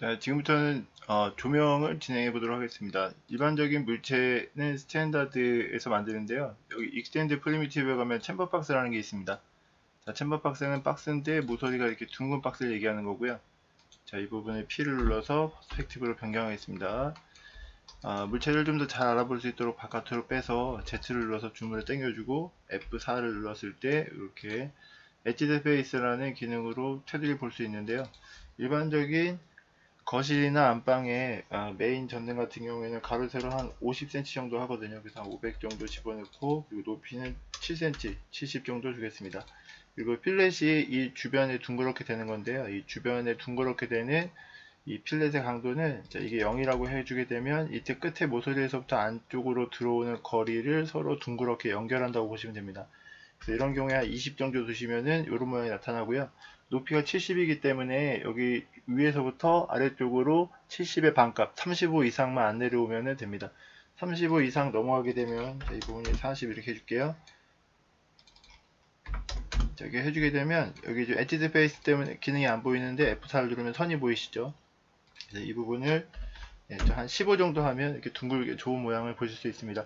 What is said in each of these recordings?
자, 지금부터는 조명을 진행해 보도록 하겠습니다. 일반적인 물체는 스탠다드에서 만드는데요. 여기 익스텐드 프리미티브에 가면 챔버 박스라는 게 있습니다. 자, 챔버 박스는 박스인데 모서리가 이렇게 둥근 박스를 얘기하는 거고요. 자, 이 부분에 P를 눌러서 퍼스펙티브로 변경하겠습니다. 물체를 좀 더 잘 알아볼 수 있도록 바깥으로 빼서 Z를 눌러서 줌을 당겨주고 F4를 눌렀을 때 이렇게 엣지 스페이스라는 기능으로 테두리를 볼 수 있는데요. 일반적인 거실이나 안방에 메인 전등 같은 경우에는 가로 세로 한 50cm 정도 하거든요. 그래서 한 500 정도 집어넣고, 그리고 높이는 7cm, 70 정도 주겠습니다. 그리고 필렛이 이 주변에 둥그렇게 되는 건데요. 이 주변에 둥그렇게 되는 이 필렛의 강도는, 자, 이게 0이라고 해주게 되면 이때 끝에 모서리에서부터 안쪽으로 들어오는 거리를 서로 둥그렇게 연결한다고 보시면 됩니다. 그래서 이런 경우에 한 20 정도 두시면은 이런 모양이 나타나고요. 높이가 70이기 때문에 여기 위에서부터 아래쪽으로 70의 반값 35 이상만 안 내려오면 됩니다. 35 이상 넘어가게 되면, 자, 이 부분이 40 이렇게 해줄게요. 자, 이렇게 해주게 되면 여기 이제 엣지 스페이스 때문에 기능이 안 보이는데 F4를 누르면 선이 보이시죠? 그래서 이 부분을 한 15 정도 하면 이렇게 둥글게 좋은 모양을 보실 수 있습니다.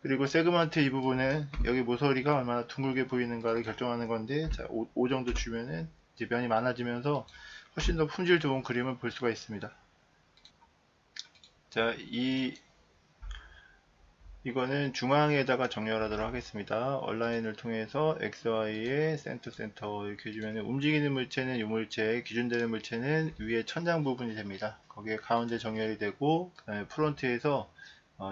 그리고 세그먼트 이 부분은 여기 모서리가 얼마나 둥글게 보이는가를 결정하는 건데, 자, 5 정도 주면은 이제 면이 많아지면서 훨씬 더 품질 좋은 그림을 볼 수가 있습니다. 자, 이거는 중앙에다가 정렬하도록 하겠습니다. 얼라인을 통해서 XY의 센터 이렇게 해주면 움직이는 물체는 이 물체, 기준되는 물체는 위에 천장 부분이 됩니다. 거기에 가운데 정렬이 되고, 그 다음에 프론트에서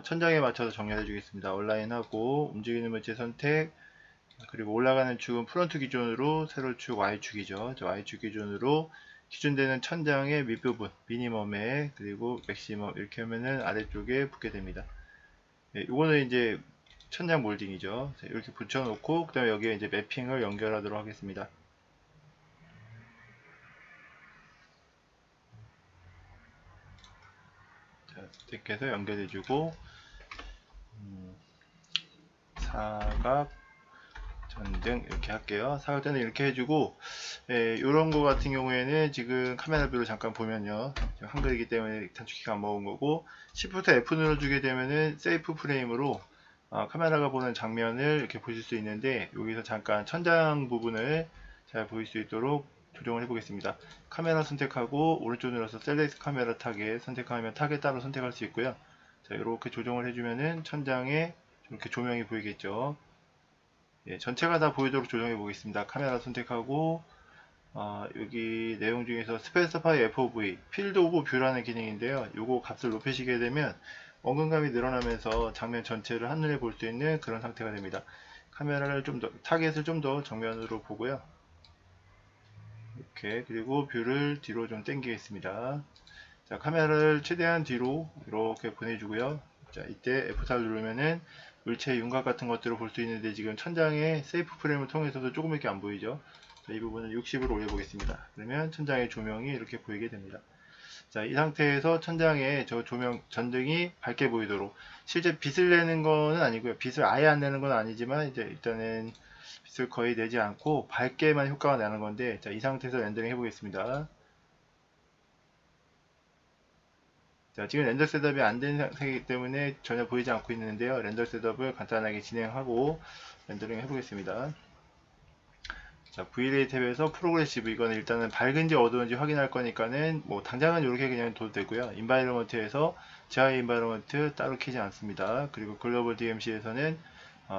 천장에 맞춰서 정렬해 주겠습니다. 얼라인하고 움직이는 물체 선택, 그리고 올라가는 축은 프론트 기준으로 세로축 Y축이죠. Y축 기준으로 기준되는 천장의 밑부분 미니멈에, 그리고 맥시멈 이렇게 하면은 아래쪽에 붙게 됩니다. 이거는 이제 천장 몰딩이죠. 이렇게 붙여놓고, 그 다음에 여기에 이제 매핑을 연결하도록 하겠습니다. 자, 이렇게 해서 연결해주고, 사각 전등 이렇게 할게요. 사각전등 이렇게 해주고, 이런 거 같은 경우에는 지금 카메라 뷰로 잠깐 보면요, 한글이기 때문에 단축키가 안 먹은 거고, Shift F 눌러주게 되면은 세이프 프레임으로 카메라가 보는 장면을 이렇게 보실 수 있는데, 여기서 잠깐 천장 부분을 잘 보일 수 있도록 조정을 해 보겠습니다. 카메라 선택하고 오른쪽 눌러서 셀렉트 카메라 타겟 선택하면 타겟 따로 선택할 수 있고요. 자, 이렇게 조정을 해주면은 천장에 이렇게 조명이 보이겠죠. 전체가 다 보이도록 조정해 보겠습니다. 카메라 선택하고, 여기 내용 중에서 스페시파이 FOV, 필드 오브 뷰라는 기능인데요. 요거 값을 높이시게 되면 원근감이 늘어나면서 장면 전체를 한눈에 볼 수 있는 그런 상태가 됩니다. 카메라를 좀 더, 타겟을 좀 더 정면으로 보고요. 이렇게, 그리고 뷰를 뒤로 좀 당기겠습니다. 자, 카메라를 최대한 뒤로 이렇게 보내주고요. 자, 이때 F4를 누르면은 물체 윤곽 같은 것들을 볼 수 있는데, 지금 천장에 세이프 프레임을 통해서도 조금밖에 안 보이죠. 자, 이 부분을 60으로 올려보겠습니다. 그러면 천장의 조명이 이렇게 보이게 됩니다. 자, 이 상태에서 천장에 저 조명 전등이 밝게 보이도록, 실제 빛을 내는 거는 아니고요. 빛을 아예 안 내는 건 아니지만, 이제 일단은 빛을 거의 내지 않고 밝게만 효과가 나는 건데, 자, 이 상태에서 렌더링 해보겠습니다. 자, 지금 렌더 셋업이 안 된 상태이기 때문에 전혀 보이지 않고 있는데요. 렌더 셋업을 간단하게 진행하고 렌더링 해보겠습니다. 자, VLA 탭에서 프로그레시브, 이거는 일단은 밝은지 어두운지 확인할 거니까는 뭐 당장은 이렇게 그냥 둬도 되고요. 인바이러먼트에서 GI 인바이러먼트 따로 키지 않습니다. 그리고 글로벌 DMC에서는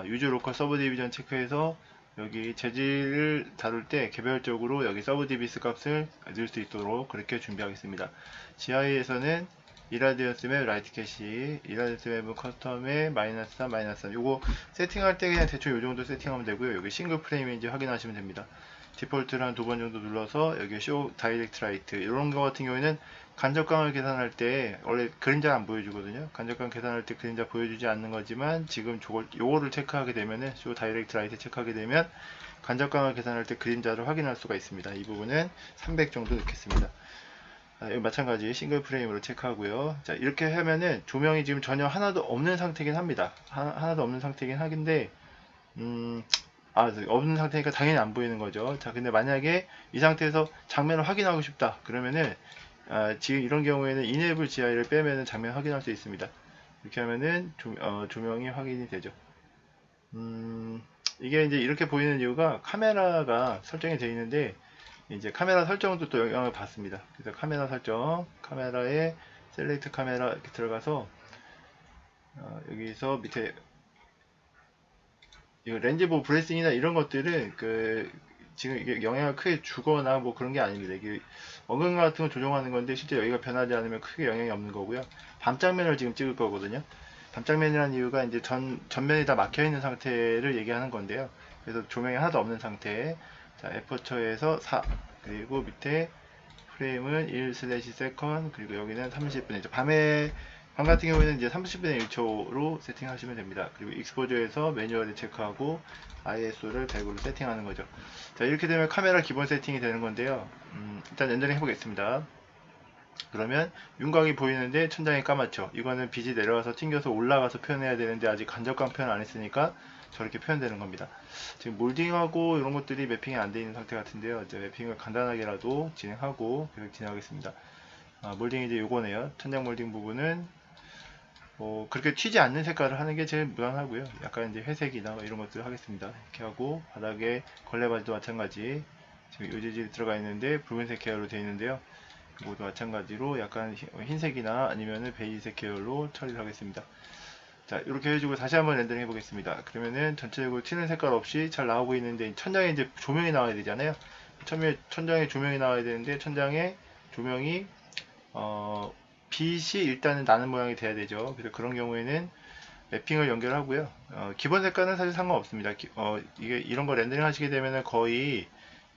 유즈 로컬 서브 디비전 체크해서 여기 재질을 다룰 때 개별적으로 여기 서브 디비스 값을 넣을 수 있도록 그렇게 준비하겠습니다. GI에서는 이라디언스 맵 라이트 캐시, 이라디언스 맵은 커스텀에 마이너스 3, 마이너스 3. 요거 세팅할 때 그냥 대충 요 정도 세팅하면 되고요. 여기 싱글 프레임인지 확인하시면 됩니다. 디폴트를 한 두 번 정도 눌러서 여기 쇼 다이렉트 라이트, 이런 거 같은 경우에는 간접광을 계산할 때 원래 그림자 안 보여주거든요. 간접광 계산할 때 그림자 보여주지 않는 거지만, 지금 요거를 체크하게 되면은, 쇼 다이렉트 라이트 체크하게 되면 간접광을 계산할 때 그림자를 확인할 수가 있습니다. 이 부분은 300 정도 넣겠습니다. 여기 마찬가지 싱글 프레임으로 체크하고요. 자, 이렇게 하면은 조명이 지금 전혀 하나도 없는 상태긴 합니다. 하나도 없는 상태긴 하긴데, 없는 상태니까 당연히 안 보이는 거죠. 자, 근데 만약에 이 상태에서 장면을 확인하고 싶다 그러면은 지금 이런 경우에는 Enable GI를 빼면은 장면 확인할 수 있습니다. 이렇게 하면은 조명이 확인이 되죠. 이게 이제 이렇게 보이는 이유가 카메라가 설정이 되어 있는데, 이제 카메라 설정도 또 영향을 받습니다. 그래서 카메라 설정, 카메라에 셀렉트 카메라 이렇게 들어가서 여기서 밑에 이거 렌즈보 브레싱이나 이런 것들은 지금 이게 영향을 크게 주거나 뭐 그런 게 아닙니다. 이게 원근 같은 거 조정하는 건데 실제 여기가 변하지 않으면 크게 영향이 없는 거고요. 밤장면을 지금 찍을 거거든요. 밤장면이라는 이유가 이제 전면이 다 막혀 있는 상태를 얘기하는 건데요. 그래서 조명이 하나도 없는 상태. 자, 에퍼처에서 4, 그리고 밑에 프레임은 1/세컨, 그리고 여기는 30분의 1초. 밤 같은 경우에는 이제 30분의 1초로 세팅하시면 됩니다. 그리고 익스포저에서 매뉴얼을 체크하고 ISO를 100으로 세팅하는 거죠. 자, 이렇게 되면 카메라 기본 세팅이 되는 건데요. 일단 렌더링 해보겠습니다. 그러면 윤곽이 보이는데 천장이 까맣죠. 이거는 빛이 내려와서 튕겨서 올라가서 표현해야 되는데 아직 간접광 표현 안 했으니까 저렇게 표현되는 겁니다. 지금 몰딩하고 이런 것들이 매핑이 안 되어 있는 상태 같은데요. 이제 매핑을 간단하게라도 진행하고 계속 진행하겠습니다. 몰딩이 이제 요거네요. 천장 몰딩 부분은 그렇게 튀지 않는 색깔을 하는 게 제일 무난하고요. 약간 이제 회색이나 뭐 이런 것들 하겠습니다. 이렇게 하고 바닥에 걸레바지도 마찬가지. 지금 요재질이 들어가 있는데 붉은색 계열로 되어 있는데요. 모두 마찬가지로 약간 흰색이나 아니면은 베이지색 계열로 처리를 하겠습니다. 자, 이렇게 해주고 다시 한번 렌더링 해보겠습니다. 그러면은 전체적으로 튀는 색깔 없이 잘 나오고 있는데 천장에 이제 조명이 나와야 되잖아요. 천장에 조명이 나와야 되는데 천장에 조명이 빛이 일단은 나는 모양이 돼야 되죠. 그래서 그런 경우에는 맵핑을 연결하고요. 기본 색깔은 사실 상관없습니다. 이게 이런 거 렌더링 하시게 되면은 거의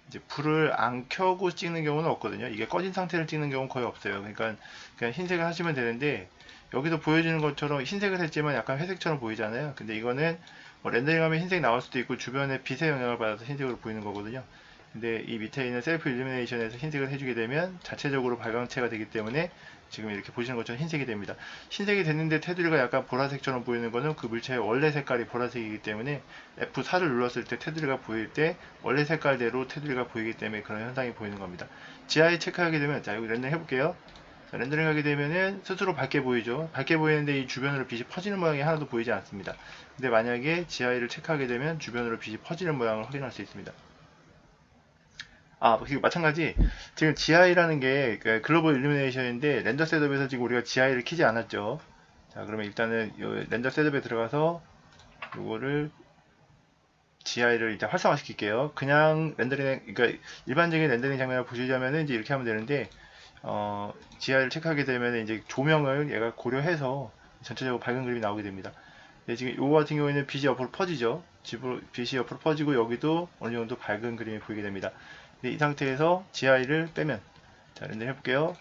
이제 불을 안 켜고 찍는 경우는 없거든요. 이게 꺼진 상태를 찍는 경우는 거의 없어요. 그러니까 그냥 흰색을 하시면 되는데 여기서 보여지는 것처럼 흰색을 했지만 약간 회색처럼 보이잖아요. 근데 이거는 렌더링 하면 흰색 나올 수도 있고 주변에 빛의 영향을 받아서 흰색으로 보이는 거거든요. 근데 이 밑에 있는 셀프 일루미네이션에서 흰색을 해주게 되면 자체적으로 발광체가 되기 때문에 지금 이렇게 보시는 것처럼 흰색이 됩니다. 흰색이 됐는데 테두리가 약간 보라색처럼 보이는 것은 그 물체의 원래 색깔이 보라색이기 때문에 F4를 눌렀을 때 테두리가 보일 때 원래 색깔대로 테두리가 보이기 때문에 그런 현상이 보이는 겁니다. GI 체크하게 되면, 자, 여기 렌더링 해볼게요. 자, 렌더링 하게 되면은 스스로 밝게 보이죠. 밝게 보이는데 이 주변으로 빛이 퍼지는 모양이 하나도 보이지 않습니다. 근데 만약에 GI를 체크하게 되면 주변으로 빛이 퍼지는 모양을 확인할 수 있습니다. 그리고 마찬가지, 지금 GI라는 게 글로벌 일루미네이션인데 렌더 셋업에서 지금 우리가 GI를 키지 않았죠. 자, 그러면 일단은 렌더 셋업에 들어가서 요거를 GI를 일단 활성화 시킬게요. 그냥 렌더링, 그러니까 일반적인 렌더링 장면을 보시자면은 이제 이렇게 하면 되는데, GI를 체크하게 되면 이제 조명을 얘가 고려해서 전체적으로 밝은 그림이 나오게 됩니다. 네, 지금 요거 같은 경우에는 빛이 옆으로 퍼지죠. 빛이 옆으로 퍼지고 여기도 어느 정도 밝은 그림이 보이게 됩니다. 이 상태에서 GI를 빼면, 자, 렌더 해볼게요.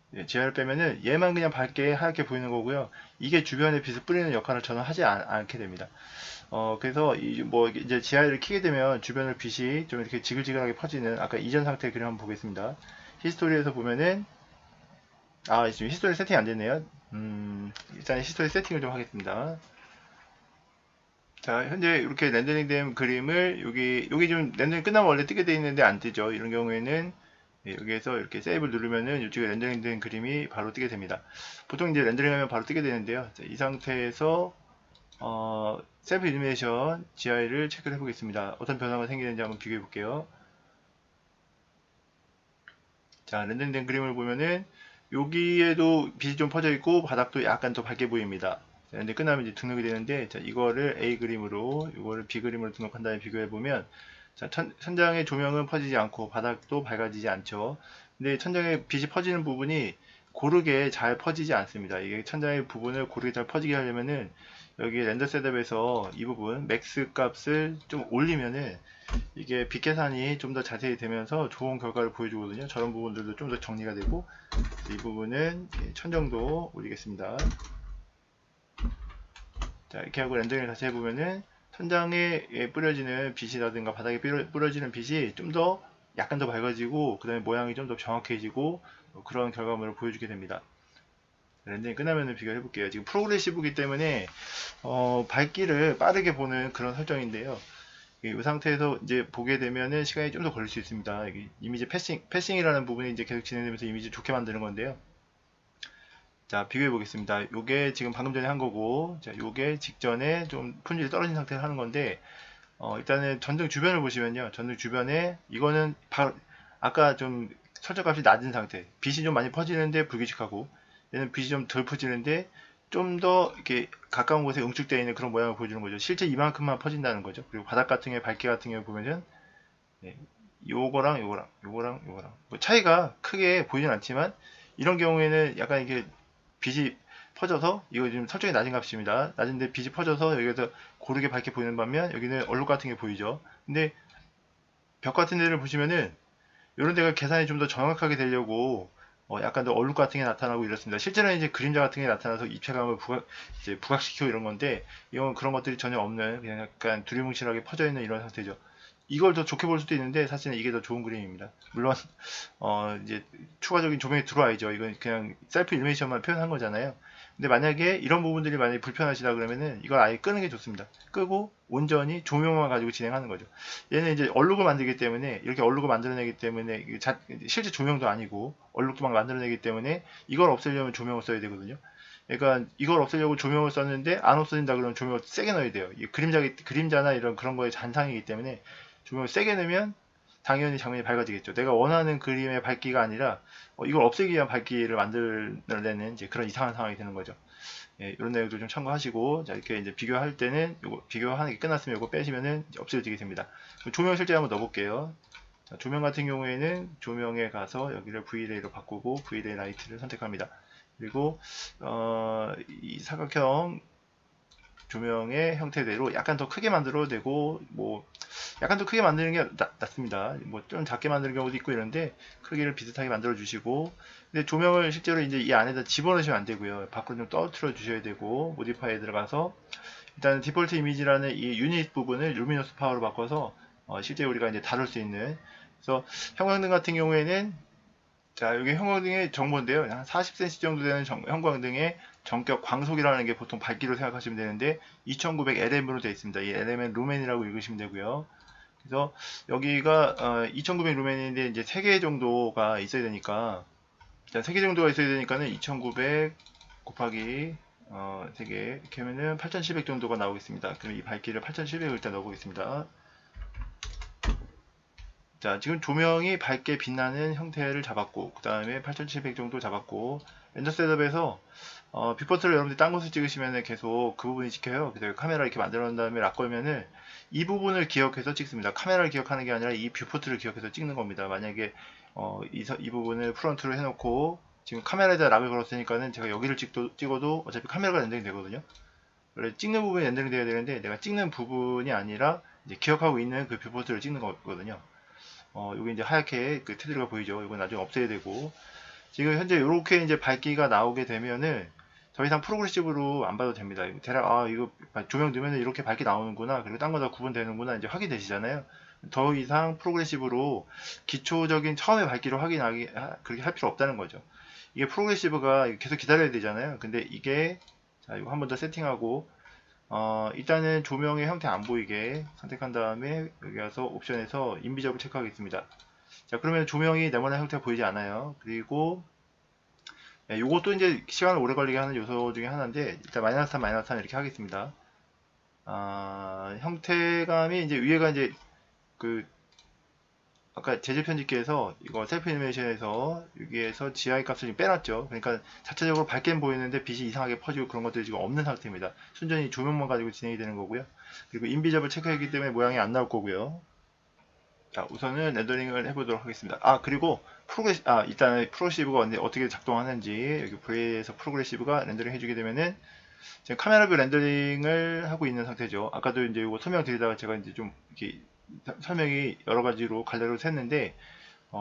네, GI를 빼면은 얘만 그냥 밝게 하얗게 보이는 거고요. 이게 주변에 빛을 뿌리는 역할을 저는 하지 않게 됩니다. 그래서 이제 GI를 키게 되면 주변을 빛이 좀 이렇게 지글지글하게 퍼지는 아까 이전 상태 그림 한번 보겠습니다. 히스토리에서 보면은 지금 히스토리 세팅이 안 됐네요. 일단 히스토리 세팅을 좀 하겠습니다. 자, 현재 이렇게 렌더링 된 그림을 여기 좀 렌더링 끝나면 원래 뜨게 되어 있는데 안 뜨죠. 이런 경우에는 여기에서 이렇게 세이브를 누르면은 이쪽에 렌더링 된 그림이 바로 뜨게 됩니다. 보통 이제 렌더링 하면 바로 뜨게 되는데요. 자, 이 상태에서 셀프 일루미네이션 GI를 체크를 해보겠습니다. 어떤 변화가 생기는지 한번 비교해 볼게요. 자, 렌더링 된 그림을 보면은 여기에도 빛이 좀 퍼져 있고 바닥도 약간 더 밝게 보입니다. 자, 이제 끝나면 이제 등록이 되는데, 자, 이거를 A 그림으로, 이거를 B 그림으로 등록한 다음에 비교해 보면, 자, 천장의 조명은 퍼지지 않고 바닥도 밝아지지 않죠. 근데 천장에 빛이 퍼지는 부분이 고르게 잘 퍼지지 않습니다. 이게 천장의 부분을 고르게 잘 퍼지게 하려면은 여기 렌더 셋업에서 이 부분 맥스 값을 좀 올리면은 이게 빛 계산이 좀 더 자세히 되면서 좋은 결과를 보여주거든요. 저런 부분들도 좀 더 정리가 되고, 이 부분은 1000 정도 올리겠습니다. 자, 이렇게 하고 렌더링을 다시 해보면은 천장에 뿌려지는 빛이라든가 바닥에 뿌려지는 빛이 좀 더 약간 더 밝아지고 그 다음에 모양이 좀 더 정확해지고 그런 결과물을 보여주게 됩니다. 렌더링 끝나면 비교해 볼게요. 지금 프로그레시브이기 때문에 밝기를 빠르게 보는 그런 설정인데요. 이 상태에서 이제 보게 되면은 시간이 좀 더 걸릴 수 있습니다. 이게 이미지 패싱이라는 부분이 이제 계속 진행되면서 이미지 좋게 만드는 건데요. 자, 비교해 보겠습니다. 요게 지금 방금 전에 한 거고, 자, 요게 직전에 좀 품질이 떨어진 상태로 하는 건데, 일단은 전등 주변을 보시면요. 전등 주변에 이거는 아까 좀 설정값이 낮은 상태. 빛이 좀 많이 퍼지는데 불규칙하고, 얘는 빛이 좀 덜 퍼지는데 좀 더 이렇게 가까운 곳에 응축되어 있는 그런 모양을 보여주는 거죠. 실제 이만큼만 퍼진다는 거죠. 그리고 바닥 같은 경우에 밝기 같은 경우에 보면은 네, 요거랑 뭐 차이가 크게 보이진 않지만 이런 경우에는 약간 이게 빛이 퍼져서 이거 지금 설정이 낮은 값입니다. 낮은데 빛이 퍼져서 여기서 고르게 밝게 보이는 반면 여기는 얼룩 같은 게 보이죠. 근데 벽 같은 데를 보시면은 이런 데가 계산이 좀 더 정확하게 되려고 약간 더 얼룩 같은 게 나타나고 이렇습니다. 실제로는 이제 그림자 같은 게 나타나서 입체감을 부각시키고 이런 건데 이건 그런 것들이 전혀 없는 그냥 약간 두리뭉실하게 퍼져 있는 이런 상태죠. 이걸 더 좋게 볼 수도 있는데 사실은 이게 더 좋은 그림입니다. 물론 이제 추가적인 조명이 들어와야죠. 이건 그냥 셀프 일루미네이션만 표현한 거잖아요. 근데 만약에 이런 부분들이 만약에 불편하시다 그러면은 이걸 아예 끄는 게 좋습니다. 끄고 온전히 조명만 가지고 진행하는 거죠. 얘는 이제 얼룩을 만들기 때문에 이렇게 얼룩을 만들어내기 때문에 실제 조명도 아니고 얼룩도 막 만들어내기 때문에 이걸 없애려면 조명을 써야 되거든요. 그러니까 이걸 없애려고 조명을 썼는데 안 없어진다 그러면 조명을 세게 넣어야 돼요. 이 그림자나 이런 그런 거에 잔상이기 때문에 조명을 세게 넣으면 당연히 장면이 밝아지겠죠. 내가 원하는 그림의 밝기가 아니라 이걸 없애기 위한 밝기를 만들어내는 이제 그런 이상한 상황이 되는 거죠. 예, 이런 내용도 좀 참고하시고, 자, 이렇게 이제 비교할 때는, 요거, 비교하는 게 끝났으면 이거 빼시면은 없어지게 됩니다. 조명 실제 한번 넣어볼게요. 자, 조명 같은 경우에는 조명에 가서 여기를 V-Ray로 바꾸고, V-Ray 라이트를 선택합니다. 그리고, 이 사각형 조명의 형태대로 약간 더 크게 만들어도 되고, 뭐, 약간 더 크게 만드는 게 낫습니다. 뭐, 좀 작게 만드는 경우도 있고 이런데, 크기를 비슷하게 만들어 주시고, 근데 조명을 실제로 이제 이 안에다 집어넣으시면 안 되고요. 밖으로 좀 떨어뜨려 주셔야 되고, 모디파이에 들어가서, 일단 디폴트 이미지라는 이 유닛 부분을 루미너스 파워로 바꿔서, 실제 우리가 이제 다룰 수 있는, 그래서 형광등 같은 경우에는 자, 여기 형광등의 정보인데요. 한 40cm 정도 되는 형광등의 정격 광속이라는 게 보통 밝기로 생각하시면 되는데 2900 LM으로 되어 있습니다. 이 LM은 루멘이라고 읽으시면 되고요. 그래서 여기가 2900 루멘인데 이제 3개 정도가 있어야 되니까 자, 3개 정도가 있어야 되니까는 2900 곱하기 3개 이렇게 하면은 8700 정도가 나오겠습니다. 그럼 이 밝기를 8700을 일단 넣어보겠습니다. 자, 지금 조명이 밝게 빛나는 형태를 잡았고, 그 다음에 8700 정도 잡았고, 렌더 셋업에서, 뷰포트를 여러분들이 딴 곳을 찍으시면 계속 그 부분이 찍혀요. 그래서 카메라 이렇게 만들어 놓은 다음에 락 걸면은 이 부분을 기억해서 찍습니다. 카메라를 기억하는 게 아니라 이 뷰포트를 기억해서 찍는 겁니다. 만약에, 이 부분을 프론트로 해놓고, 지금 카메라에다 락을 걸었으니까는 제가 여기를 찍어도 어차피 카메라가 렌더링 되거든요. 원래 찍는 부분이 렌더링 돼야 되는데, 내가 찍는 부분이 아니라, 이제 기억하고 있는 그 뷰포트를 찍는 거거든요. 여기 이제 하얗게 그 테두리가 보이죠. 이건 나중에 없애야 되고. 지금 현재 이렇게 이제 밝기가 나오게 되면은 더 이상 프로그레시브로 안 봐도 됩니다. 대략, 이거 조명 넣으면 이렇게 밝게 나오는구나. 그리고 딴 거 다 구분되는구나. 이제 확인되시잖아요. 더 이상 프로그레시브로 기초적인 처음의 밝기로 그렇게 할 필요 없다는 거죠. 이게 프로그레시브가 계속 기다려야 되잖아요. 근데 이게, 자, 이거 한 번 더 세팅하고, 일단은 조명의 형태 안 보이게 선택한 다음에 여기 와서 옵션에서 인비저블 체크하겠습니다. 자, 그러면 조명이 네모난 형태가 보이지 않아요. 그리고 요것도 이제 시간을 오래 걸리게 하는 요소 중에 하나인데 일단 마이너스 3, 마이너스 3 이렇게 하겠습니다. 형태감이 이제 위에가 이제 그 아까 재질 편집기에서 이거 셀프 애니메이션에서 여기에서 GI 값을 지금 빼놨죠. 그러니까 자체적으로 밝게 보이는데 빛이 이상하게 퍼지고 그런 것들이 지금 없는 상태입니다. 순전히 조명만 가지고 진행이 되는 거고요. 그리고 인비저블 체크했기 때문에 모양이 안 나올 거고요. 자, 우선은 렌더링을 해보도록 하겠습니다. 그리고 일단 프로그레시브가 어떻게 작동하는지 여기 VA에서 프로그레시브가 렌더링 해주게 되면은 지금 카메라 뷰 렌더링을 하고 있는 상태죠. 아까도 이제 이거 설명드리다가 제가 이제 좀 이렇게 설명이 여러 가지로 갈래로 샜는데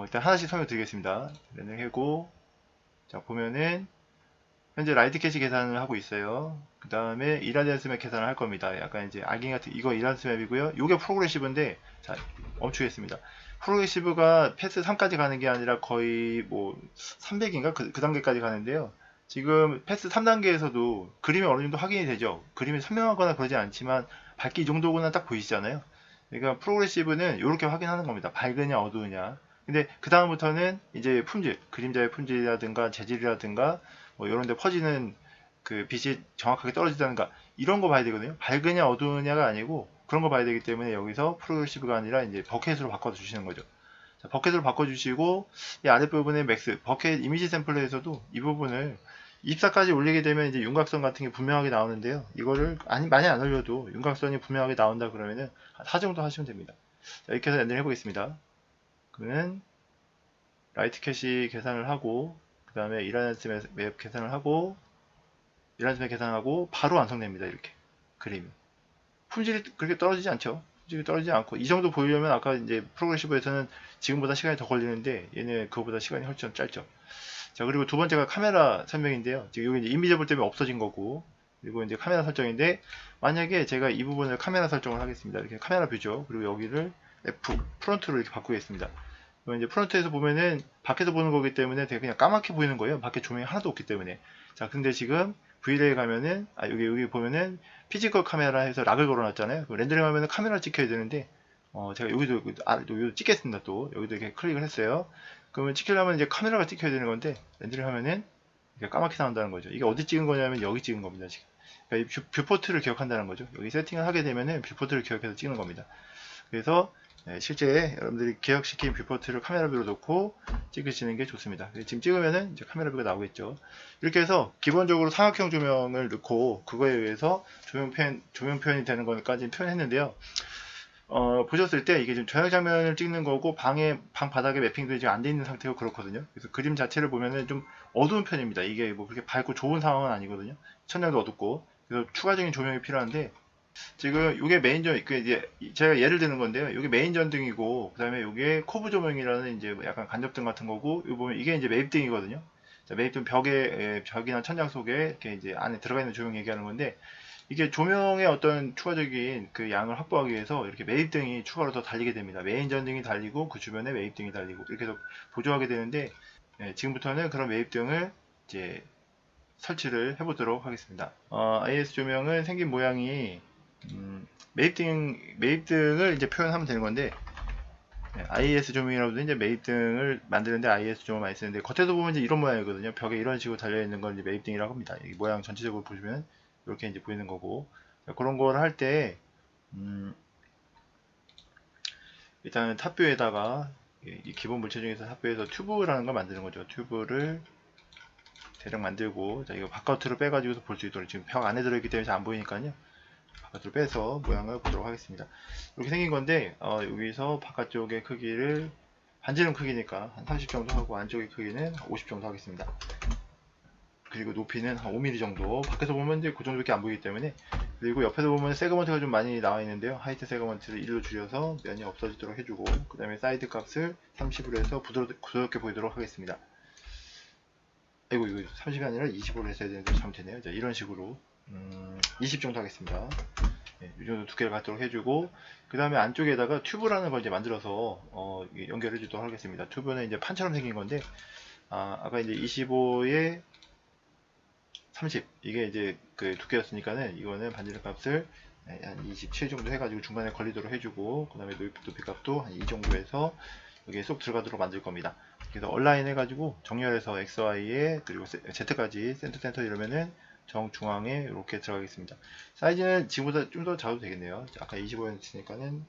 일단 하나씩 설명드리겠습니다. 렌더링 해고 자 보면은 현재 라이트 캐시 계산을 하고 있어요. 그 다음에 이라디언스 맵 계산을 할 겁니다. 약간 이제 알갱이 같은 이거 이라디언스 맵이고요. 이게 프로그레시브인데 자 멈추겠습니다. 프로그레시브가 패스 3까지 가는 게 아니라 거의 뭐 300인가 그 단계까지 가는데요. 지금 패스 3단계에서도 그림이 어느 정도 확인이 되죠. 그림이 선명하거나 그러지 않지만 밝기 이 정도구나 딱 보이시잖아요. 그러니까 프로그레시브는 이렇게 확인하는 겁니다. 밝으냐 어두우냐. 근데 그 다음부터는 이제 품질, 그림자의 품질이라든가 재질이라든가 뭐 이런 데 퍼지는 그 빛이 정확하게 떨어지다는가 이런 거 봐야 되거든요. 밝으냐 어두우냐가 아니고 그런 거 봐야 되기 때문에 여기서 프로그레시브가 아니라 이제 버켓으로 바꿔 주시는 거죠. 자, 버켓으로 바꿔 주시고 이 아랫부분에 맥스, 버켓 이미지 샘플러에서도 이 부분을 24까지 올리게 되면 이제 윤곽선 같은 게 분명하게 나오는데요. 이거를 많이 안 올려도 윤곽선이 분명하게 나온다 그러면은 한 4 정도 하시면 됩니다. 자, 이렇게 해서 렌더링 해보겠습니다. 그러면 라이트 캐시 계산을 하고 그 다음에 이라이언스 맵 계산을 하고 이라이언스 맵 계산하고 바로 완성됩니다. 이렇게 그림이 품질이 그렇게 떨어지지 않죠. 품질이 떨어지지 않고 이 정도 보이려면 아까 이제 프로그레시브에서는 지금보다 시간이 더 걸리는데 얘는 그거보다 시간이 훨씬 짧죠. 자, 그리고 두 번째가 카메라 설명인데요. 지금 여기 이제 인비저블 때문에 없어진 거고, 그리고 이제 카메라 설정인데, 만약에 제가 이 부분을 카메라 설정을 하겠습니다. 이렇게 카메라 뷰죠. 그리고 여기를 F, 프론트로 이렇게 바꾸겠습니다. 그럼 이제 프론트에서 보면은 밖에서 보는 거기 때문에 되게 그냥 까맣게 보이는 거예요. 밖에 조명이 하나도 없기 때문에. 자, 근데 지금 V레이 가면은, 여기 보면은 피지컬 카메라 해서 락을 걸어놨잖아요. 렌더링 하면은 카메라 찍혀야 되는데, 제가 여기도 찍겠습니다. 또 여기도 이렇게 클릭을 했어요. 그러면 찍히려면 이제 카메라가 찍혀야 되는 건데 렌더링 하면은 이게 까맣게 나온다는 거죠. 이게 어디 찍은 거냐면 여기 찍은 겁니다. 지금. 그러니까 이 뷰포트를 기억한다는 거죠. 여기 세팅을 하게 되면은 뷰포트를 기억해서 찍는 겁니다. 그래서 실제 여러분들이 기억시킨 뷰포트를 카메라 뷰로 놓고 찍으시는 게 좋습니다. 지금 찍으면은 이제 카메라 뷰가 나오겠죠. 이렇게 해서 기본적으로 삼각형 조명을 넣고 그거에 의해서 조명 표현이 되는 것까지 표현했는데요. 보셨을 때 이게 지금 저녁 장면을 찍는 거고 방 바닥에 매핑도 지금 안 돼 있는 상태고 그렇거든요. 그래서 그림 자체를 보면은 좀 어두운 편입니다. 이게 뭐 그렇게 밝고 좋은 상황은 아니거든요. 천장도 어둡고. 그래서 추가적인 조명이 필요한데 지금 이게 메인 전, 이제 제가 예를 드는 건데요. 이게 메인 전등이고 그다음에 이게 코브 조명이라는 이제 약간 간접등 같은 거고 이 보면 이게 이제 매입등이거든요. 자, 매입등 벽이나 천장 속에 이렇게 이제 안에 들어가 있는 조명 얘기하는 건데 이게 조명의 어떤 추가적인 그 양을 확보하기 위해서 이렇게 매입등이 추가로 더 달리게 됩니다. 메인 전등이 달리고 그 주변에 매입등이 달리고 이렇게 해서 보조하게 되는데 지금부터는 그런 매입등을 이제 설치를 해보도록 하겠습니다. IS 조명은 생긴 모양이 매입등을 이제 표현하면 되는 건데 IS 조명이라고도 이제 매입등을 만드는데 IS 조명을 많이 쓰는데 겉에서 보면 이제 이런 모양이거든요. 벽에 이런 식으로 달려 있는 걸 이제 매입등이라고 합니다. 이 모양 전체적으로 보시면 이렇게 이제 보이는 거고 그런 걸 할 때 일단은 탑뷰에다가 이 기본 물체 중에서 탑뷰에서 튜브라는 걸 만드는 거죠. 튜브를 대략 만들고 자 이거 바깥으로 빼가지고서 볼 수 있도록 지금 벽 안에 들어있기 때문에 잘 안 보이니까요. 바깥으로 빼서 모양을 보도록 하겠습니다. 이렇게 생긴 건데 여기서 바깥쪽의 크기를 반지름 크기니까 한 30 정도 하고 안쪽의 크기는 50 정도 하겠습니다. 그리고 높이는 한 5mm 정도. 밖에서 보면 이제 그 정도밖에 안 보이기 때문에. 그리고 옆에서 보면 세그먼트가 좀 많이 나와 있는데요. 하이트 세그먼트를 1로 줄여서 면이 없어지도록 해주고, 그 다음에 사이드 값을 30으로 해서 부드럽게 보이도록 하겠습니다. 아이고, 이거 30이 아니라 20으로 했어야 되는데 잘못했네요. 자, 이런 식으로 20 정도 하겠습니다. 네, 이 정도 두께를 갖도록 해주고, 그 다음에 안쪽에다가 튜브라는 걸 이제 만들어서 연결해 주도록 하겠습니다. 튜브는 이제 판처럼 생긴 건데, 아까 이제 25에 30 이게 이제 그 두께였으니까는 이거는 반지름 값을 한 27 정도 해가지고 중간에 걸리도록 해주고 그 다음에 높이 값도 한 2 정도 해서 여기에 쏙 들어가도록 만들 겁니다. 그래서 얼라인 해가지고 정렬해서 XY에 그리고 Z까지 센터 이러면은 정중앙에 이렇게 들어가겠습니다. 사이즈는 지금보다 좀 더 작아도 되겠네요. 아까 25였으니까는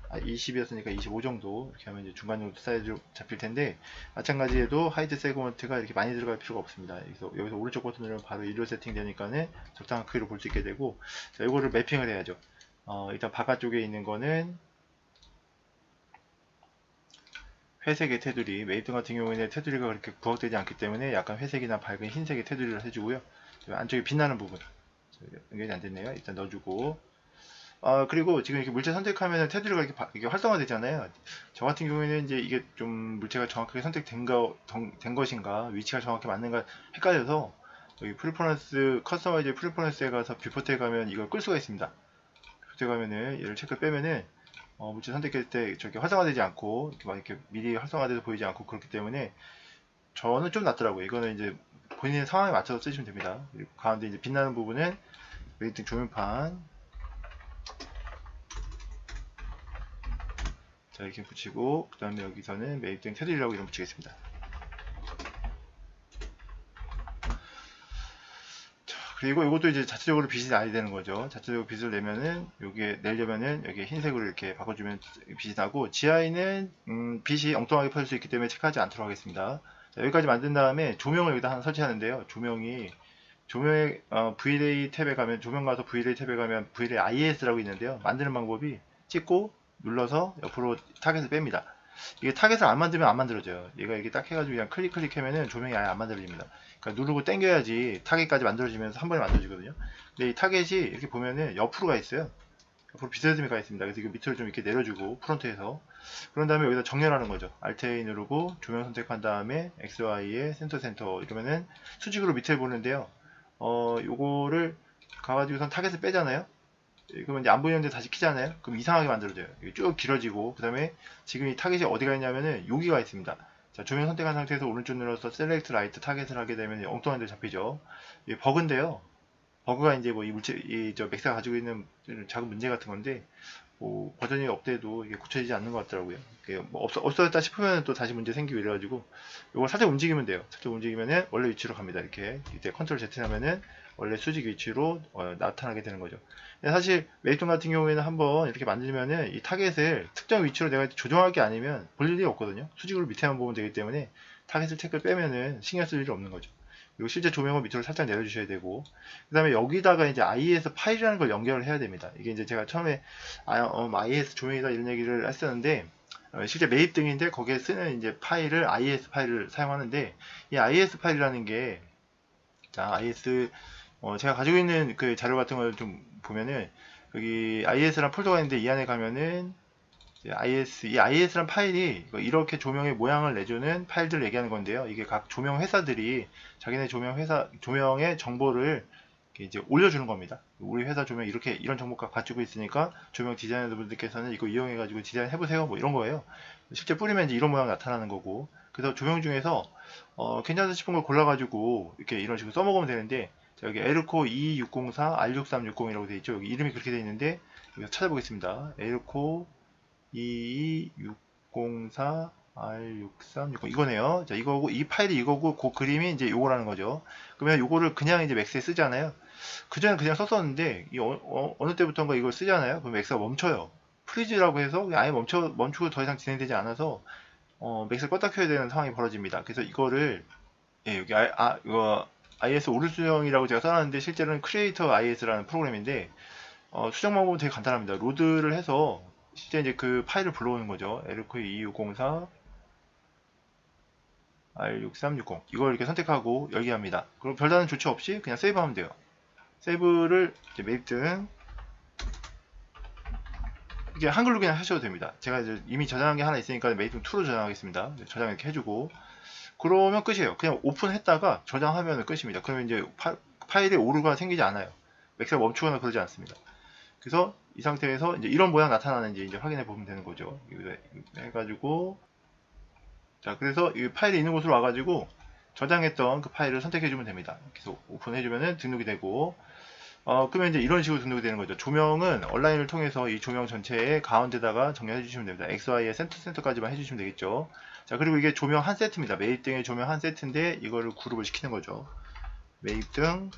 20이었으니까 25 정도 이렇게 하면 이제 중간 정도 사이즈로 잡힐 텐데 마찬가지에도 하이트 세그먼트가 이렇게 많이 들어갈 필요가 없습니다. 여기서 오른쪽 버튼 누르면 바로 일로 세팅되니까는 적당한 크기로 볼 수 있게 되고 자, 이거를 매핑을 해야죠. 일단 바깥쪽에 있는 거는 회색의 테두리, 매입등 같은 경우에는 테두리가 그렇게 부각되지 않기 때문에 약간 회색이나 밝은 흰색의 테두리를 해주고요. 안쪽에 빛나는 부분 연결이 안 됐네요. 일단 넣어주고 그리고 지금 이렇게 물체 선택하면 테두리가 이렇게 활성화되잖아요. 저 같은 경우에는 이제 이게 좀 물체가 정확하게 된 것인가, 위치가 정확히 맞는가 헷갈려서 여기 프리퍼런스, 커스터마이즈 프리퍼런스에 가서 뷰포트에 가면 이걸 끌 수가 있습니다. 뷰포트에 가면은 얘를 체크 빼면은 물체 선택할 때 저렇게 활성화되지 않고 이렇게 막 이렇게 미리 활성화돼서 보이지 않고 그렇기 때문에 저는 좀 낫더라고요. 이거는 이제 본인의 상황에 맞춰서 쓰시면 됩니다. 그리고 가운데 이제 빛나는 부분은 웨이팅 조명판 자, 이렇게 붙이고, 그 다음에 여기서는 매입된 테두리라고 이름 붙이겠습니다. 자, 그리고 이것도 이제 자체적으로 빛이 나야 되는 거죠. 자체적으로 빛을 내면은, 여기에 내려면은, 여기 흰색으로 이렇게 바꿔주면 빛이 나고, 지하에는, 빛이 엉뚱하게 퍼질 수 있기 때문에 체크하지 않도록 하겠습니다. 자, 여기까지 만든 다음에 조명을 여기다 하나 설치하는데요. 조명의 VLA 탭에 가면 조명 가서 VLA 탭에 가면 VLA IS라고 있는데요. 만드는 방법이 찍고 눌러서 옆으로 타겟을 뺍니다. 이게 타겟을 안 만들면 안 만들어져요. 얘가 이렇게 딱 해가지고 그냥 클릭하면은 조명이 아예 안 만들어집니다. 그러니까 누르고 당겨야지 타겟까지 만들어지면서 한 번에 만들어지거든요. 근데 이 타겟이 이렇게 보면은 옆으로 가 있어요. 옆으로 비스듬히 가 있습니다. 그래서 이거 밑으로 좀 이렇게 내려주고 프론트에서 그런 다음에 여기다 정렬하는 거죠. Alt A 누르고 조명 선택한 다음에 XY에 센터 이러면은 수직으로 밑에 보는데요. 요거를 가가지고선 타겟을 빼잖아요. 그러면 이제 안 보이는데 다시 키잖아요. 그럼 이상하게 만들어져요. 쭉 길어지고 그 다음에 지금 이 타겟이 어디가 있냐면은 여기가 있습니다. 자, 조명 선택한 상태에서 오른쪽 눌러서 Select Right 타겟을 하게 되면 엉뚱한 데 잡히죠. 이게 버그인데요. 버그가 이제 뭐 저 맥스가 가지고 있는 작은 문제 같은 건데 뭐 버전이 업돼도 이게 고쳐지지 않는 것 같더라고요. 이게 뭐 없어졌다 싶으면 또 다시 문제 생기고 이래가지고 이걸 살짝 움직이면 돼요. 살짝 움직이면은 원래 위치로 갑니다. 이렇게 이때 컨트롤 Z 하면은 원래 수직 위치로 나타나게 되는 거죠. 사실 메이톤 같은 경우에는 한번 이렇게 만들면은 이 타겟을 특정 위치로 내가 조정할 게 아니면 볼 일이 없거든요. 수직으로 밑에만 보면 되기 때문에 타겟을 태클 빼면은 신경 쓸 일이 없는 거죠. 그리고 실제 조명은 밑으로 살짝 내려주셔야 되고, 그 다음에 여기다가 이제 IS 파일이라는 걸 연결을 해야 됩니다. 이게 이제 제가 처음에 IS 조명이다 이런 얘기를 했었는데, 실제 매입 등인데 거기에 쓰는 이제 파일을 IS 파일을 사용하는데, 이 IS 파일이라는 게, 자, IS, 제가 가지고 있는 그 자료 같은 걸 좀 보면은, 여기 IS란 폴더가 있는데 이 안에 가면은, 이 IS란 파일이 이렇게 조명의 모양을 내주는 파일들을 얘기하는 건데요. 이게 각 조명 회사들이 자기네 조명의 정보를 이제 올려주는 겁니다. 우리 회사 조명 이렇게 이런 정보가 가지고 있으니까 조명 디자이너 분들께서는 이거 이용해가지고 디자인 해보세요. 뭐 이런 거예요. 실제 뿌리면 이제 이런 모양 나타나는 거고. 그래서 조명 중에서 괜찮다 싶은 걸 골라가지고 이렇게 이런 식으로 써먹으면 되는데 여기 에르코 2264 R6360이라고 되어 있죠. 여기 이름이 그렇게 되어 있는데 이거 찾아보겠습니다. 에르코 22604 R6360 이거네요. 자, 이거고 이 파일이 이거고 그 그림이 이제 요거라는 거죠. 그러면 요거를 그냥 이제 맥스에 쓰잖아요. 그전에 그냥 썼었는데 어느 때부터인가 이걸 쓰잖아요. 그럼 맥스가 멈춰요. 프리즈라고 해서 그냥 아예 멈추고 더 이상 진행되지 않아서 맥스를 껐다 켜야 되는 상황이 벌어집니다. 그래서 이거를 여기 이거 IS 오류 수정이라고 제가 써놨는데 실제로는 크리에이터 IS라는 프로그램인데 수정 방법은 되게 간단합니다. 로드를 해서 실제 이제 그 파일을 불러오는 거죠. 에르코 2604 R6360 이걸 이렇게 선택하고 열기 합니다. 그럼 별다른 조치 없이 그냥 세이브하면 돼요. 세이브를 이제 매입 등 이게 한글로 그냥 하셔도 됩니다. 제가 이제 이미 저장한 게 하나 있으니까 매입 2로 저장하겠습니다. 저장 이렇게 해주고 그러면 끝이에요. 그냥 오픈했다가 저장하면 끝입니다. 그러면 이제 파일에 오류가 생기지 않아요. 맥스가 멈추거나 그러지 않습니다. 그래서 이 상태에서 이제 이런 모양 나타나는지 이제 확인해 보면 되는 거죠. 해가지고 자 그래서 이 파일이 있는 곳으로 와가지고 저장했던 그 파일을 선택해 주면 됩니다. 그래서 오픈해 주면은 등록이 되고 그러면 이제 이런 식으로 등록이 되는 거죠. 조명은 온라인을 통해서 이 조명 전체의 가운데다가 정렬해 주시면 됩니다. XY의 센터까지만 해주시면 되겠죠. 자 그리고 이게 조명 한 세트입니다. 매입 등의 조명 한 세트인데 이거를 그룹을 시키는 거죠. 매입 등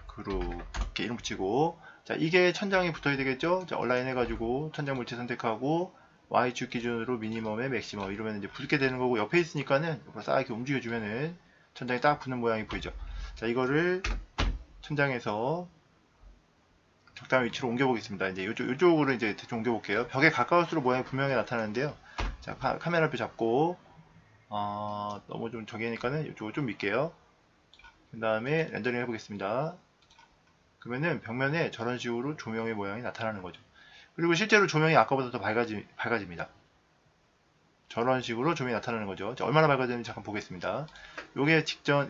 그룹 이렇게 이름 붙이고 자 이게 천장에 붙어야 되겠죠. 자 온라인 해가지고 천장 물체 선택하고 Y축 기준으로 미니멈에 맥시멈 이러면 이제 붙게 되는 거고 옆에 있으니까는 싹 이렇게 움직여주면은 천장에 딱 붙는 모양이 보이죠. 자 이거를 천장에서 적당한 위치로 옮겨 보겠습니다. 이제 이쪽으로 이제 대충 옮겨 볼게요. 벽에 가까울수록 모양이 분명히 나타나는데요. 자 카메라표 잡고 너무 좀 저기니까는 이쪽을 좀 밀게요. 그 다음에 렌더링 해보겠습니다. 그러면은 벽면에 저런 식으로 조명의 모양이 나타나는 거죠. 그리고 실제로 조명이 아까보다 더 밝아집니다. 저런 식으로 조명이 나타나는 거죠. 자, 얼마나 밝아지는지 잠깐 보겠습니다. 요게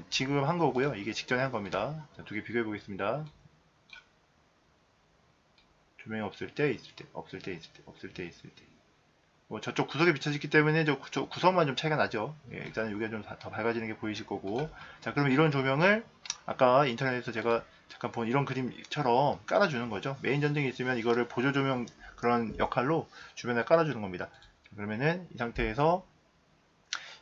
지금 한 거고요. 이게 직전에 한 겁니다. 두 개 비교해 보겠습니다. 조명이 없을 때, 있을 때, 없을 때, 있을 때, 없을 때, 있을 때. 뭐 저쪽 구석에 비춰지기 때문에 저 구석만 좀 차이가 나죠. 일단은 이게 좀 더 밝아지는 게 보이실 거고. 자, 그러면 이런 조명을 아까 인터넷에서 제가 잠깐 본 이런 그림처럼 깔아주는 거죠. 메인 전등이 있으면 이거를 보조 조명 그런 역할로 주변에 깔아주는 겁니다. 그러면은 이 상태에서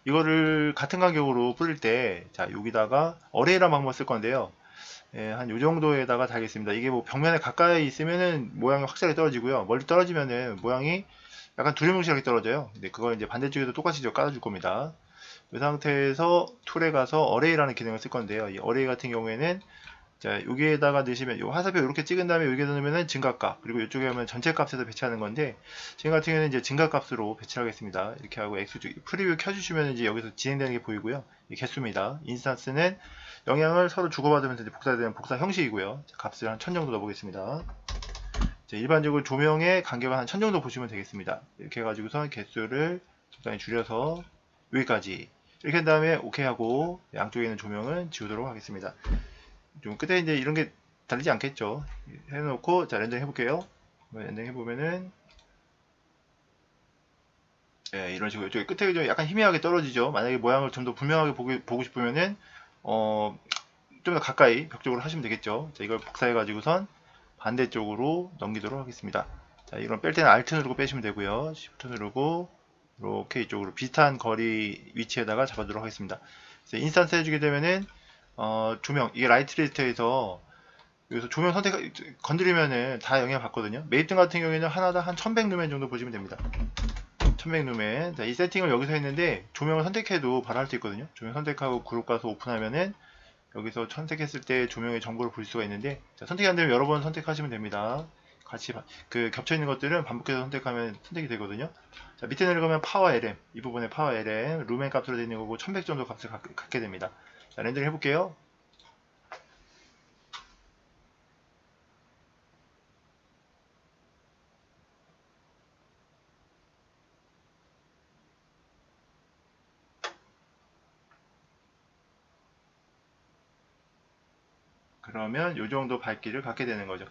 이거를 같은 간격으로 뿌릴 때, 자, 여기다가 어레이라는 방법을 쓸 건데요. 예, 한 요 정도에다가 달겠습니다. 이게 뭐 벽면에 가까이 있으면은 모양이 확실하게 떨어지고요. 멀리 떨어지면은 모양이 약간 두리뭉실하게 떨어져요. 근데 그걸 이제 반대쪽에도 똑같이 깔아줄 겁니다. 이 상태에서 툴에 가서 어레이라는 기능을 쓸 건데요. 이 어레이 같은 경우에는 자, 여기에다가 넣으시면, 요 화살표 이렇게 찍은 다음에 여기에 넣으면은 증가값, 그리고 이쪽에 하면 전체 값에서 배치하는 건데, 지금 같은 경우에는 이제 증가값으로 배치를 하겠습니다. 이렇게 하고 X축, 프리뷰 켜주시면 이제 여기서 진행되는 게 보이고요. 이 개수입니다. 인스턴스는 영향을 서로 주고받으면서 이제 복사되는 복사 형식이고요. 자, 값을 한 1000 정도 넣어보겠습니다. 자, 일반적으로 조명의 간격은 한 1000 정도 보시면 되겠습니다. 이렇게 해가지고서 개수를 적당히 줄여서 여기까지. 이렇게 한 다음에 OK 하고 양쪽에 있는 조명은 지우도록 하겠습니다. 좀 끝에 이제 이런 게 다르지 않겠죠. 해놓고 자 렌더링 해볼게요. 렌더링 해보면은 예, 이런 식으로 이쪽에 끝에 좀 약간 희미하게 떨어지죠. 만약에 모양을 좀 더 분명하게 보고 싶으면은 좀 더 가까이 벽 쪽으로 하시면 되겠죠. 자, 이걸 복사해 가지고선 반대쪽으로 넘기도록 하겠습니다. 자, 이건 뺄 때는 Alt 누르고 빼시면 되고요. Shift 누르고 이렇게 이쪽으로 비슷한 거리 위치에다가 잡아두도록 하겠습니다. 인스턴스 해주게 되면은 조명, 이게 라이트 리스트에서 여기서 조명 선택 건드리면은 다 영향 받거든요. 메이튼 같은 경우에는 하나당 한 1100 루멘 정도 보시면 됩니다. 1100 루멘. 자, 이 세팅을 여기서 했는데 조명을 선택해도 바로 할 수 있거든요. 조명 선택하고 그룹 가서 오픈하면은 여기서 선택했을 때 조명의 정보를 볼 수가 있는데, 자, 선택이 안 되면 여러 번 선택하시면 됩니다. 같이 그 겹쳐 있는 것들은 반복해서 선택하면 선택이 되거든요. 자, 밑에 내려가면 파워 LM, 이 부분에 파워 LM 루멘 값으로 되어 있는 거고 1100 정도 값을 갖게 됩니다. 자, 렌더링 해볼게요. 그러면 이 정도 밝기를 갖게 되는 거죠.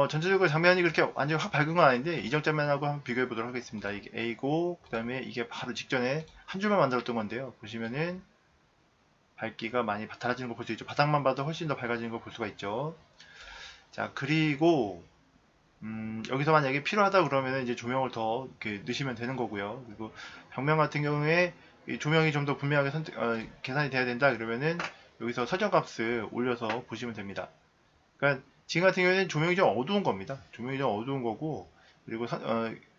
전체적으로 장면이 그렇게 완전히 확 밝은 건 아닌데 이전 장면하고 한번 비교해 보도록 하겠습니다. 이게 A고 그 다음에 이게 바로 직전에 한 줄만 만들었던 건데요. 보시면은 밝기가 많이 달라지는 거 볼 수 있죠. 바닥만 봐도 훨씬 더 밝아지는 거 볼 수가 있죠. 자, 그리고 여기서 만약에 필요하다 그러면 이제 조명을 더 이렇게 넣으시면 되는 거고요. 그리고 벽면 같은 경우에 이 조명이 좀 더 분명하게 계산이 돼야 된다 그러면은 여기서 설정 값을 올려서 보시면 됩니다. 그러니까 지금 같은 경우에는 조명이 좀 어두운 겁니다. 조명이 좀 어두운 거고, 그리고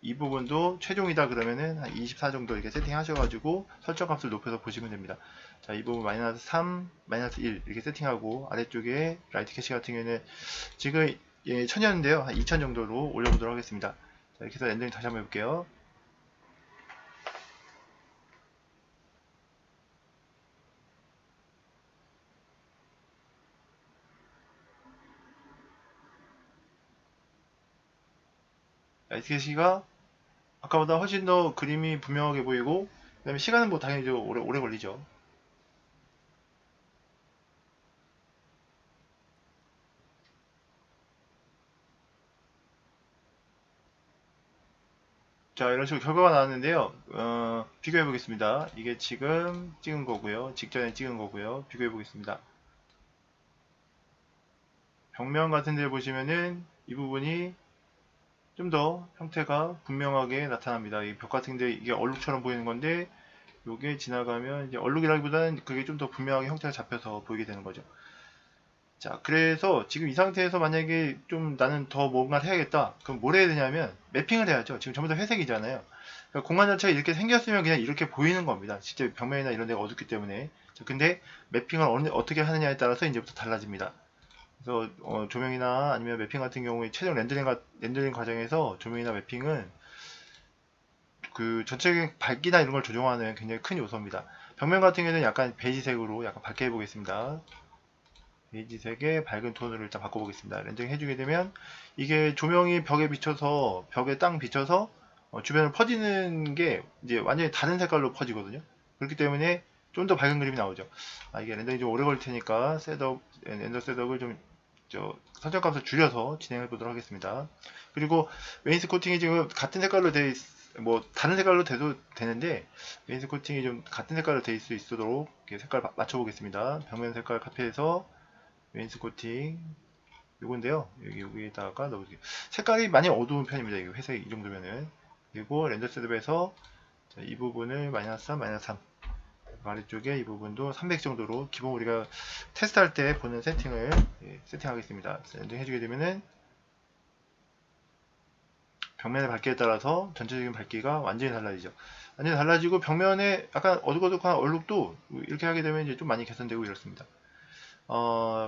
이 부분도 최종이다 그러면은 한 24 정도 이렇게 세팅하셔가지고 설정 값을 높여서 보시면 됩니다. 자, 이 부분 마이너스 3, 마이너스 1 이렇게 세팅하고 아래쪽에 라이트 캐시 같은 경우에는 지금 1000이었는데요. 한 2000 정도로 올려보도록 하겠습니다. 자, 이렇게 해서 렌더링 다시 한번 해볼게요. 라이트 캐시가 아까보다 훨씬 더 그림이 분명하게 보이고, 그 다음에 시간은 뭐 당연히 좀 오래 걸리죠. 자, 이런 식으로 결과가 나왔는데요. 비교해 보겠습니다. 이게 지금 찍은 거고요. 직전에 찍은 거고요. 비교해 보겠습니다. 벽면 같은 데 보시면은 이 부분이 좀 더 형태가 분명하게 나타납니다. 이 벽 같은 데 이게 얼룩처럼 보이는 건데, 요게 지나가면 이제 얼룩이라기보다는 그게 좀 더 분명하게 형태가 잡혀서 보이게 되는 거죠. 자, 그래서 지금 이 상태에서 만약에 좀 나는 더 뭔가를 해야겠다. 그럼 뭘 해야 되냐면 매핑을 해야죠. 지금 전부 다 회색이잖아요. 그러니까 공간 자체가 이렇게 생겼으면 그냥 이렇게 보이는 겁니다. 실제 벽면이나 이런 데가 어둡기 때문에. 자, 근데 매핑을 어떻게 하느냐에 따라서 이제부터 달라집니다. 그래서 조명이나 아니면 매핑 같은 경우에 최종 렌더링 과정에서 조명이나 매핑은 그 전체적인 밝기나 이런 걸 조정하는 굉장히 큰 요소입니다. 벽면 같은 경우에는 약간 베이지색으로 약간 밝게 해보겠습니다. 베이지색의 밝은 톤으로 일단 바꿔보겠습니다. 렌더링 해주게 되면 이게 조명이 벽에 비쳐서 벽에 땅 비쳐서 주변을 퍼지는 게 이제 완전히 다른 색깔로 퍼지거든요. 그렇기 때문에 좀 더 밝은 그림이 나오죠. 이게 렌더링이 좀 오래 걸릴 테니까 렌더 셋업을 좀 설정값을 줄여서 진행해 보도록 하겠습니다. 그리고 웨인스 코팅이 지금 같은 색깔로 뭐 다른 색깔로 돼도 되는데 웨인스 코팅이 좀 같은 색깔로 돼 있을 수 있도록 색깔 맞춰 보겠습니다. 벽면 색깔 카페에서 웨인스 코팅 요건데요. 여기에다가 넣어볼게요. 색깔이 많이 어두운 편입니다. 이거 회색 이 정도면은. 그리고 렌더 셋업에서 이 부분을 마이너스 3, 마이너스 3. 아래쪽에 이 부분도 300 정도로 기본 우리가 테스트할 때 보는 세팅을 세팅하겠습니다. 렌더 해주게 되면은 벽면의 밝기에 따라서 전체적인 밝기가 완전히 달라지죠. 완전히 달라지고 벽면에 약간 어둑어둑한 얼룩도 이렇게 하게 되면 이제 좀 많이 개선되고 이렇습니다.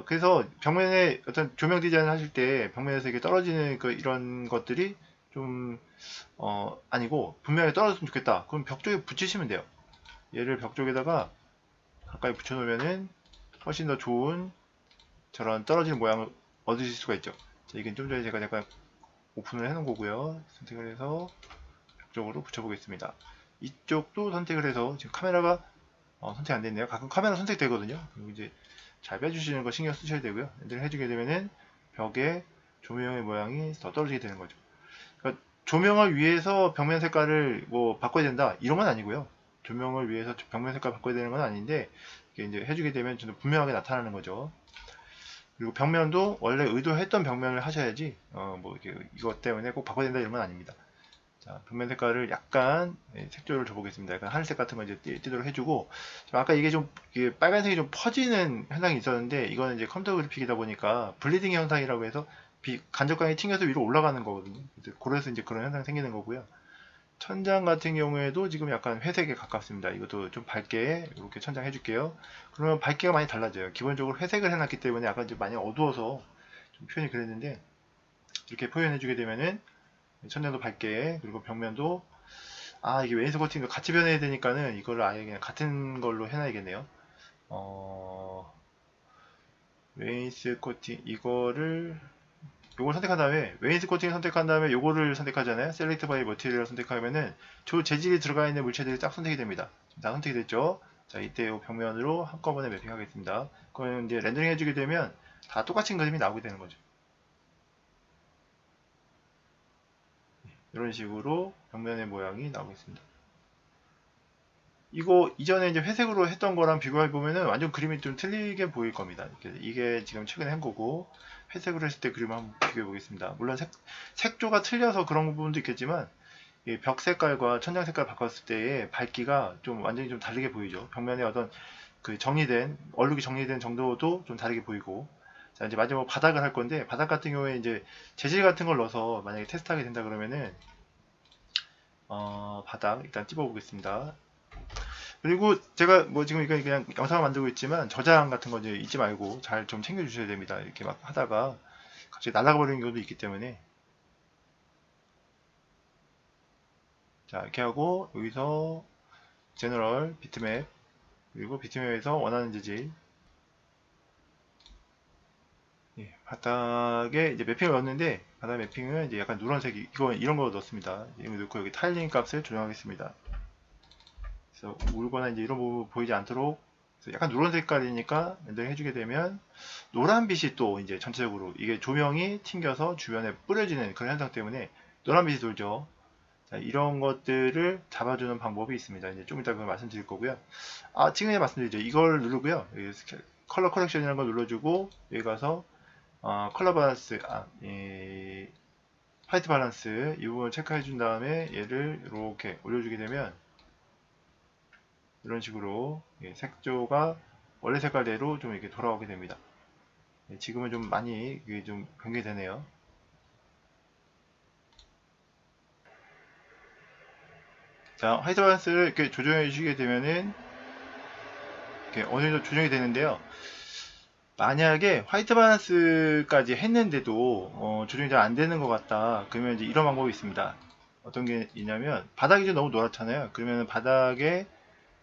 그래서 벽면에 어떤 조명 디자인 하실 때 벽면에서 이게 떨어지는 이런 것들이 좀 아니고 분명히 떨어졌으면 좋겠다. 그럼 벽 쪽에 붙이시면 돼요. 얘를 벽 쪽에다가 가까이 붙여 놓으면은 훨씬 더 좋은 저런 떨어지는 모양을 얻으실 수가 있죠. 자, 이건 좀 전에 제가 약간 오픈을 해 놓은 거고요. 선택을 해서 벽 쪽으로 붙여 보겠습니다. 이쪽도 선택을 해서 지금 카메라가 선택 안 됐네요. 가끔 카메라 선택되거든요. 그리고 이제 잘 빼주시는 거 신경 쓰셔야 되고요. 엔터를 해주게 되면은 벽에 조명의 모양이 더 떨어지게 되는 거죠. 그러니까 조명을 위해서 벽면 색깔을 뭐 바꿔야 된다 이런 건 아니고요. 조명을 위해서 벽면 색깔 바꿔야 되는 건 아닌데 이게 이제 해주게 되면 좀 분명하게 나타나는 거죠. 그리고 벽면도 원래 의도했던 벽면을 하셔야지 뭐 이렇게 이것 때문에 꼭 바꿔야 된다 이런 건 아닙니다. 자, 벽면 색깔을 약간 색조를 줘보겠습니다. 약간 하늘색 같은 거 이제 띄도록 해주고, 아까 이게 좀 이게 빨간색이 좀 퍼지는 현상이 있었는데 이거는 이제 컴퓨터 그래픽이다 보니까 블리딩 현상이라고 해서 간접광이 튕겨서 위로 올라가는 거거든요. 그래서 이제 그런 현상이 생기는 거고요. 천장 같은 경우에도 지금 약간 회색에 가깝습니다. 이것도 좀 밝게 이렇게 천장 해줄게요. 그러면 밝기가 많이 달라져요. 기본적으로 회색을 해놨기 때문에 약간 좀 많이 어두워서 좀 표현이 그랬는데 이렇게 표현해주게 되면은 천장도 밝게 그리고 벽면도 이게 웨인스 코팅도 같이 변해야 되니까는 이거를 아예 그냥 같은 걸로 해놔야겠네요. 웨인스 코팅 이거를 요걸 선택한 다음에 웨인스 코팅을 선택한 다음에 요거를 선택하잖아요. 셀렉트 바이 머티리얼을 선택하면은 저 재질이 들어가 있는 물체들이 딱 선택이 됩니다. 다 선택이 됐죠. 자, 이때 이 벽면으로 한꺼번에 매핑하겠습니다. 그러면 이제 렌더링 해주게 되면 다 똑같은 그림이 나오게 되는 거죠. 이런 식으로 벽면의 모양이 나오겠습니다. 이거 이전에 이제 회색으로 했던 거랑 비교해 보면은 완전 그림이 좀 틀리게 보일 겁니다. 이게 지금 최근에 한 거고 회색으로 했을 때 그림을 한번 비교해 보겠습니다. 물론 색조가 틀려서 그런 부분도 있겠지만 벽 색깔과 천장 색깔 바꿨을 때의 밝기가 좀 완전히 좀 다르게 보이죠. 벽면에 어떤 그 정리된 얼룩이 정리된 정도도 좀 다르게 보이고. 자, 이제 마지막으로 바닥을 할 건데 바닥 같은 경우에 이제 재질 같은 걸 넣어서 만약에 테스트하게 된다 그러면은 바닥 일단 찝어 보겠습니다. 그리고 제가 뭐 지금 이거 그냥 영상을 만들고 있지만 저장 같은 거 이제 잊지 말고 잘 좀 챙겨 주셔야 됩니다. 이렇게 막 하다가 갑자기 날아가 버리는 경우도 있기 때문에. 자, 이렇게 하고 여기서 제너럴 비트맵 그리고 비트맵에서 원하는 재질 바닥에 이제 매핑을 넣었는데 바닥 매핑은 이제 약간 누런색 이거 이런 거 넣습니다. 이거 넣고 여기 타일링 값을 조정하겠습니다. 그래서 울거나 이제 이런 부분 보이지 않도록 약간 누런 색깔이니까 렌더링 해주게 되면 노란 빛이 또 이제 전체적으로 이게 조명이 튕겨서 주변에 뿌려지는 그런 현상 때문에 노란 빛이 돌죠. 자, 이런 것들을 잡아주는 방법이 있습니다. 이제 좀 이따 그걸 말씀드릴 거고요. 지금 말씀드리죠. 이걸 누르고요. 여기 컬러 커렉션이라는 걸 눌러주고 여기 가서 컬러 밸런스, 화이트 밸런스 이 부분을 체크해 준 다음에 얘를 이렇게 올려주게 되면 이런 식으로 색조가 원래 색깔대로 좀 이렇게 돌아오게 됩니다. 지금은 좀 많이 이게 좀 변경이 되네요. 자, 화이트 밸런스를 이렇게 조정해 주시게 되면은 이렇게 어느 정도 조정이 되는데요. 만약에 화이트 밸런스까지 했는데도 조정이 잘 안 되는 것 같다. 그러면 이제 이런 방법이 있습니다. 어떤 게 있냐면 바닥이 좀 너무 노랗잖아요. 그러면 바닥에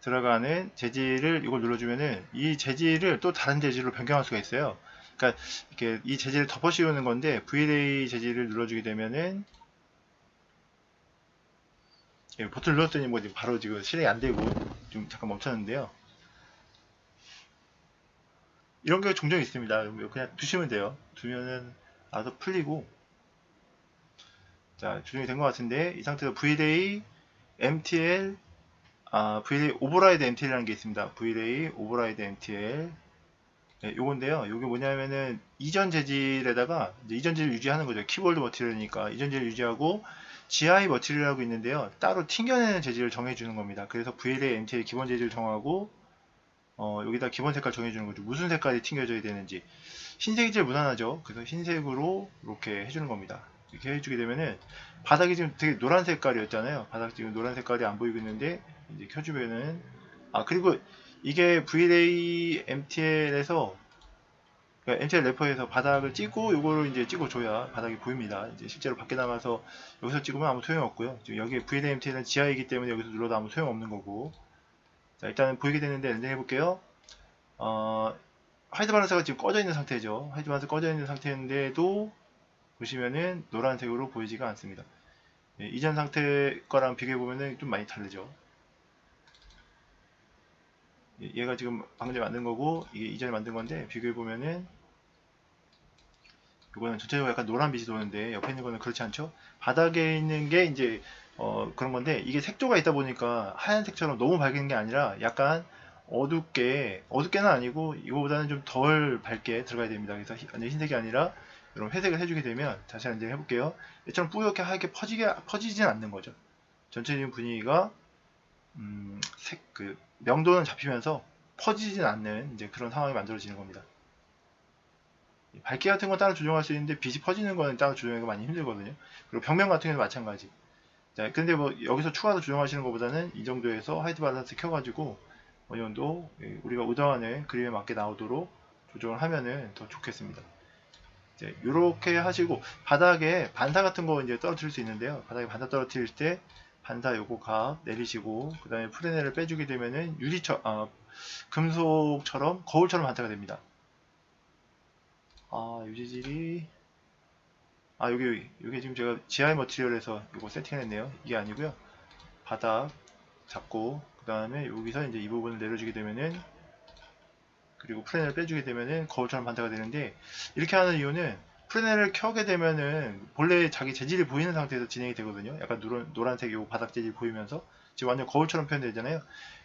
들어가는 재질을 이걸 눌러주면은 이 재질을 또 다른 재질로 변경할 수가 있어요. 그러니까 이렇게 이 재질을 덮어 씌우는 건데 VLA 재질을 눌러주게 되면은 버튼 눌렀더니 뭐 바로 지금 실행이 안 되고 좀 잠깐 멈췄는데요. 이런 게 종종 있습니다. 그냥 두시면 돼요. 두면은 알아서 풀리고. 자, 조정이 된 것 같은데 이 상태에서 VLA MTL VLA 오버라이드 MTL이라는 게 있습니다. VLA 오버라이드 MTL 네, 요건데요. 요게 뭐냐면은 이전 재질에다가 이제 이전 재질 유지하는 거죠. 키보드 머티리얼이니까 이전 재질 유지하고 GI 머티리얼이라고 있는데요. 따로 튕겨내는 재질을 정해주는 겁니다. 그래서 VLA MT의 기본 재질 정하고 여기다 기본 색깔 정해주는 거죠. 무슨 색깔이 튕겨져야 되는지. 흰색이 제일 무난하죠. 그래서 흰색으로 이렇게 해주는 겁니다. 이렇게 해주게 되면은 바닥이 지금 되게 노란 색깔이었잖아요. 바닥 지금 노란 색깔이 안 보이고 있는데 이제 켜주면은 그리고 이게 VLA MTL에서 그러니까 MTL 래퍼에서 바닥을 찍고 요거를 이제 찍어줘야 바닥이 보입니다. 이제 실제로 밖에 나가서 여기서 찍으면 아무 소용 없고요. 지금 여기 VLA MTL은 지하이기 때문에 여기서 눌러도 아무 소용 없는 거고. 자, 일단은 보이게 되는데 렌딩 해볼게요. 화이트 밸런스가 지금 꺼져 있는 상태죠. 화이트 밸런스 꺼져 있는 상태인데도 보시면은 노란색으로 보이지가 않습니다. 예, 이전 상태 거랑 비교해 보면은 좀 많이 다르죠. 예, 얘가 지금 방금 전에 만든 거고 이게 이전에 만든 건데 비교해 보면은 이거는 전체적으로 약간 노란 빛이 도는데 옆에 있는 거는 그렇지 않죠. 바닥에 있는 게 이제 그런 건데 이게 색조가 있다 보니까 하얀색처럼 너무 밝은 게 아니라 약간 어둡게는 아니고 이거보다는 좀 덜 밝게 들어가야 됩니다. 그래서 완전 흰색이 아니라 이런 회색을 해주게 되면 다시 한번 해볼게요. 얘처럼 뿌옇게 하얗게 퍼지진 않는 거죠. 전체적인 분위기가 명도는 잡히면서 퍼지진 않는 이제 그런 상황이 만들어지는 겁니다. 밝기 같은 건 따로 조정할 수 있는데 빛이 퍼지는 거는 따로 조정하기가 많이 힘들거든요. 그리고 벽면 같은 경우는 마찬가지. 자, 근데 뭐 여기서 추가로 조정하시는 것보다는 이 정도에서 하이트 밸런스 켜가지고 어느 정도 우리가 의도하는 그림에 맞게 나오도록 조정을 하면은 더 좋겠습니다. 이제 이렇게 하시고 바닥에 반사 같은 거 이제 떨어뜨릴 수 있는데요. 바닥에 반사 떨어뜨릴 때 반사 요거 각 내리시고 그 다음에 프레네를 빼주게 되면은 금속처럼 거울처럼 반사가 됩니다. 유지질이 여기 지금 제가 GI 머티리얼에서 이거 세팅했네요. 이게 아니고요. 바닥 잡고 그 다음에 여기서 이제 이 부분을 내려주게 되면은 그리고 프레넬을 빼주게 되면은 거울처럼 반사가 되는데 이렇게 하는 이유는 프레넬을 켜게 되면은 본래 자기 재질이 보이는 상태에서 진행이 되거든요. 약간 노란색 요 바닥 재질 보이면서 지금 완전 거울처럼 표현되잖아요.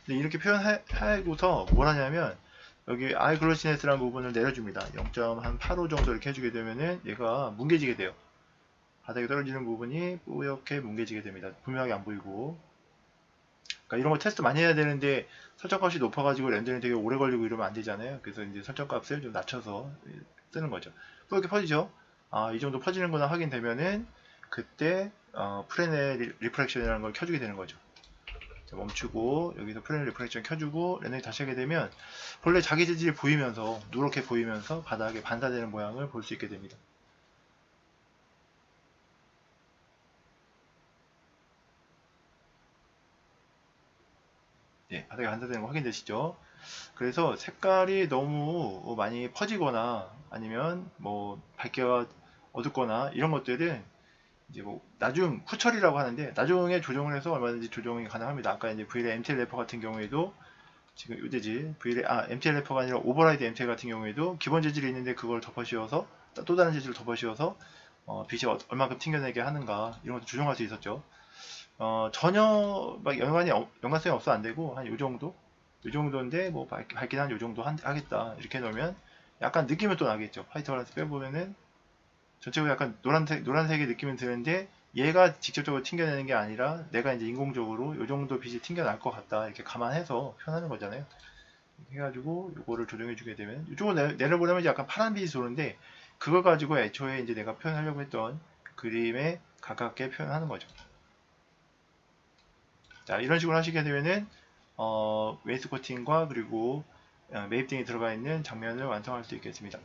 근데 이렇게 표현하고서 뭘 하냐면 여기 아이글로시네스라는 부분을 내려줍니다. 0.85 정도 이렇게 해주게 되면은 얘가 뭉개지게 돼요. 바닥에 떨어지는 부분이 뿌옇게 뭉개지게 됩니다. 분명하게 안 보이고. 그러니까 이런 거 테스트 많이 해야 되는데 설정값이 높아가지고 렌더링 되게 오래 걸리고 이러면 안 되잖아요. 그래서 이제 설정값을 좀 낮춰서 쓰는 거죠. 뿌옇게 퍼지죠? 이 정도 퍼지는구나 확인되면은 그때 프레넬 리프렉션이라는 걸 켜주게 되는 거죠. 자, 멈추고 여기서 프레넬 리프렉션 켜주고 렌더링 다시 하게 되면 본래 자기 재질이 보이면서 누렇게 보이면서 바닥에 반사되는 모양을 볼 수 있게 됩니다. 예, 바닥에 반사되는 거 확인되시죠? 그래서 색깔이 너무 많이 퍼지거나 아니면 뭐 밝기가 어둡거나 이런 것들은 이제 뭐 나중 후처리라고 하는데 나중에 조정을 해서 얼마든지 조정이 가능합니다. 아까 이제 VLA MTL 래퍼 같은 경우에도 지금 이 재질 MTL 래퍼가 아니라 오버라이드 MTL 같은 경우에도 기본 재질이 있는데 그걸 덮어 씌워서 또 다른 재질을 덮어 씌워서 빛이 얼마큼 튕겨내게 하는가 이런 것도 조정할 수 있었죠. 전혀 막 연관성이 없어 안 되고 한 요 정도? 요 정도인데 뭐 밝긴 한 요 정도 하겠다 이렇게 넣으면 약간 느낌은 또 나겠죠. 화이트 밸런스 빼보면은 전체적으로 약간 노란색의 느낌은 드는데 얘가 직접적으로 튕겨내는 게 아니라 내가 이제 인공적으로 요 정도 빛이 튕겨날 것 같다 이렇게 감안해서 표현하는 거잖아요. 이렇게 해가지고 요거를 조정해 주게 되면 이쪽으로 내려보려면 이제 약간 파란 빛이 도는데 그걸 가지고 애초에 이제 내가 표현하려고 했던 그림에 가깝게 표현하는 거죠. 자, 이런 식으로 하시게 되면은 웨이스 코팅과 그리고 매입 등이 들어가 있는 장면을 완성할 수 있겠습니다.